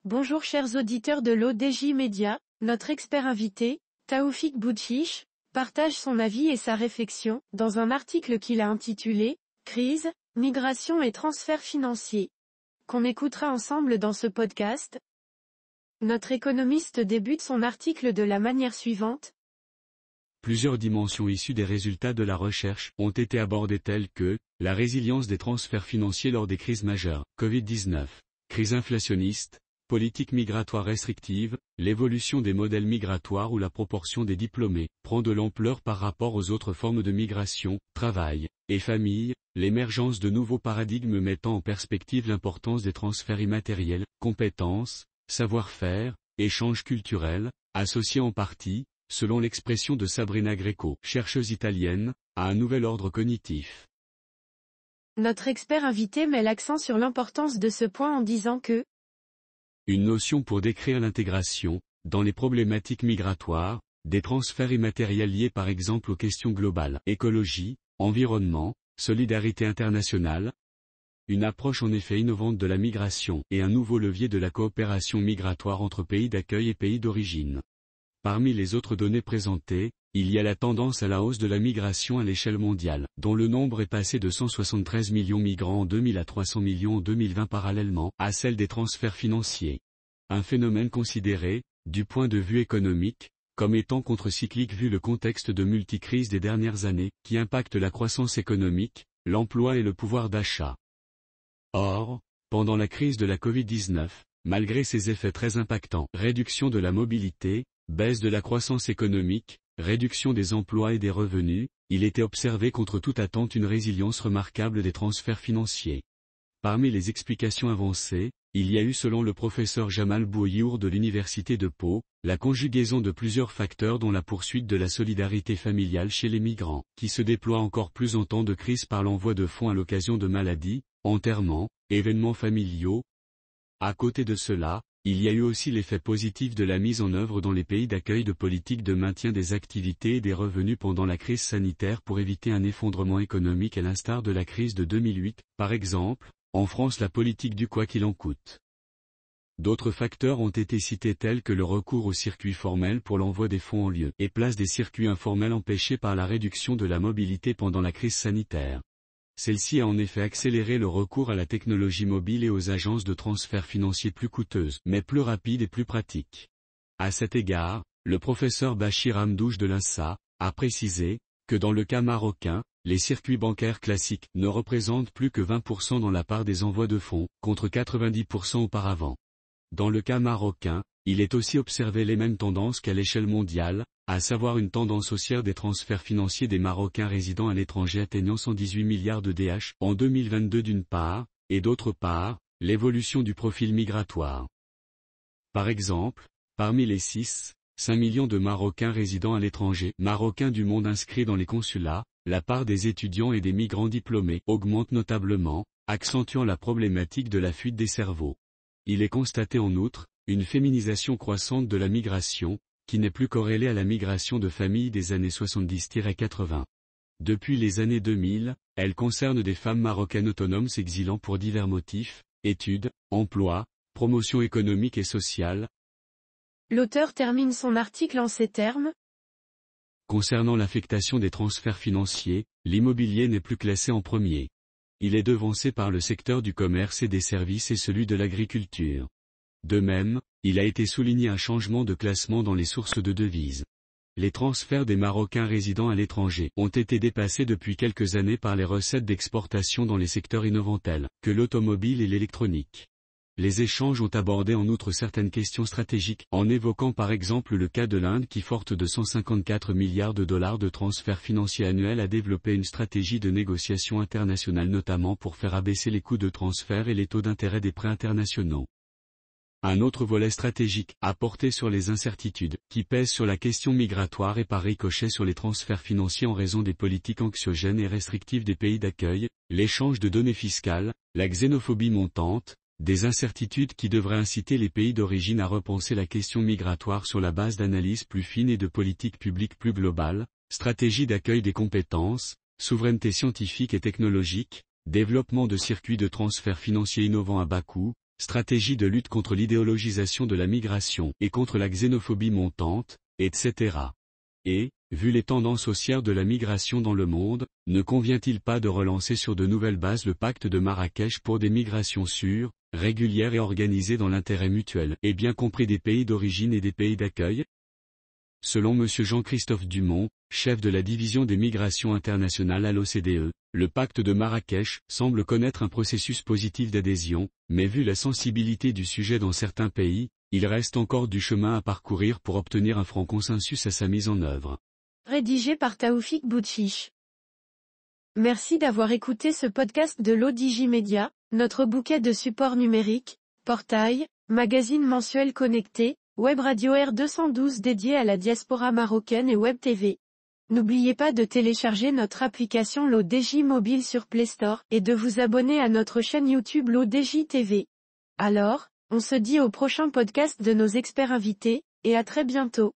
Bonjour chers auditeurs de l'ODJ Média, notre expert invité, Taoufik Boudchiche, partage son avis et sa réflexion, dans un article qu'il a intitulé « Crise, migration et transfert financier », qu'on écoutera ensemble dans ce podcast. Notre économiste débute son article de la manière suivante. Plusieurs dimensions issues des résultats de la recherche ont été abordées telles que la résilience des transferts financiers lors des crises majeures, Covid-19, crise inflationniste, politique migratoire restrictive, l'évolution des modèles migratoires où la proportion des diplômés prend de l'ampleur par rapport aux autres formes de migration, travail et famille, l'émergence de nouveaux paradigmes mettant en perspective l'importance des transferts immatériels, compétences, savoir-faire, échanges culturels, associés en partie, selon l'expression de Sabrina Greco, chercheuse italienne, à un nouvel ordre cognitif. Notre expert invité met l'accent sur l'importance de ce point en disant que une notion pour décrire l'intégration, dans les problématiques migratoires, des transferts immatériels liés par exemple aux questions globales, écologie, environnement, solidarité internationale. Une approche en effet innovante de la migration et un nouveau levier de la coopération migratoire entre pays d'accueil et pays d'origine. Parmi les autres données présentées, il y a la tendance à la hausse de la migration à l'échelle mondiale, dont le nombre est passé de 173 millions migrants en 2000 à 300 millions en 2020 parallèlement à celle des transferts financiers. Un phénomène considéré, du point de vue économique, comme étant contre-cyclique vu le contexte de multicrises des dernières années, qui impacte la croissance économique, l'emploi et le pouvoir d'achat. Or, pendant la crise de la Covid-19, malgré ses effets très impactants, réduction de la mobilité, baisse de la croissance économique, réduction des emplois et des revenus, il était observé contre toute attente une résilience remarquable des transferts financiers. Parmi les explications avancées, il y a eu selon le professeur Jamal Bouayour de l'Université de Pau, la conjugaison de plusieurs facteurs dont la poursuite de la solidarité familiale chez les migrants, qui se déploie encore plus en temps de crise par l'envoi de fonds à l'occasion de maladies, enterrements, événements familiaux. À côté de cela, il y a eu aussi l'effet positif de la mise en œuvre dans les pays d'accueil de politiques de maintien des activités et des revenus pendant la crise sanitaire pour éviter un effondrement économique à l'instar de la crise de 2008, par exemple, en France la politique du quoi qu'il en coûte. D'autres facteurs ont été cités tels que le recours aux circuits formels pour l'envoi des fonds en lieu et place des circuits informels empêchés par la réduction de la mobilité pendant la crise sanitaire. Celle-ci a en effet accéléré le recours à la technologie mobile et aux agences de transfert financier plus coûteuses, mais plus rapides et plus pratiques. À cet égard, le professeur Bachir Hamdouche de l'INSA a précisé que dans le cas marocain, les circuits bancaires classiques ne représentent plus que 20% dans la part des envois de fonds, contre 90% auparavant. Dans le cas marocain, il est aussi observé les mêmes tendances qu'à l'échelle mondiale, à savoir une tendance haussière des transferts financiers des Marocains résidant à l'étranger atteignant 118 milliards de DH en 2022 d'une part, et d'autre part, l'évolution du profil migratoire. Par exemple, parmi les 5 millions de Marocains résidant à l'étranger, Marocains du monde inscrits dans les consulats, la part des étudiants et des migrants diplômés augmente notablement, accentuant la problématique de la fuite des cerveaux. Il est constaté en outre, une féminisation croissante de la migration, qui n'est plus corrélée à la migration de familles des années 70-80. Depuis les années 2000, elle concerne des femmes marocaines autonomes s'exilant pour divers motifs, études, emploi, promotion économique et sociale. L'auteur termine son article en ces termes. Concernant l'affectation des transferts financiers, l'immobilier n'est plus classé en premier. Il est devancé par le secteur du commerce et des services et celui de l'agriculture. De même, il a été souligné un changement de classement dans les sources de devises. Les transferts des Marocains résidant à l'étranger ont été dépassés depuis quelques années par les recettes d'exportation dans les secteurs innovants tels que l'automobile et l'électronique. Les échanges ont abordé en outre certaines questions stratégiques, en évoquant par exemple le cas de l'Inde qui forte de 154 milliards de dollars de transferts financiers annuels a développé une stratégie de négociation internationale notamment pour faire abaisser les coûts de transfert et les taux d'intérêt des prêts internationaux. Un autre volet stratégique a porté sur les incertitudes qui pèsent sur la question migratoire et par ricochet sur les transferts financiers en raison des politiques anxiogènes et restrictives des pays d'accueil, l'échange de données fiscales, la xénophobie montante, des incertitudes qui devraient inciter les pays d'origine à repenser la question migratoire sur la base d'analyses plus fines et de politiques publiques plus globales, stratégie d'accueil des compétences, souveraineté scientifique et technologique, développement de circuits de transfert financier innovants à bas coût, stratégie de lutte contre l'idéologisation de la migration et contre la xénophobie montante, etc. Et, vu les tendances haussières de la migration dans le monde, ne convient-il pas de relancer sur de nouvelles bases le pacte de Marrakech pour des migrations sûres, régulières et organisées dans l'intérêt mutuel et bien compris des pays d'origine et des pays d'accueil? Selon M. Jean-Christophe Dumont, chef de la division des migrations internationales à l'OCDE, le pacte de Marrakech semble connaître un processus positif d'adhésion, mais vu la sensibilité du sujet dans certains pays, il reste encore du chemin à parcourir pour obtenir un franc consensus à sa mise en œuvre. Rédigé par Taoufik Boutchiche. Merci d'avoir écouté ce podcast de l'ODJ Media, notre bouquet de supports numériques, portail, magazine mensuel connecté, Web Radio R212 dédié à la diaspora marocaine et Web TV. N'oubliez pas de télécharger notre application l'ODJ Mobile sur Play Store et de vous abonner à notre chaîne YouTube l'ODJ TV. Alors, on se dit au prochain podcast de nos experts invités, et à très bientôt.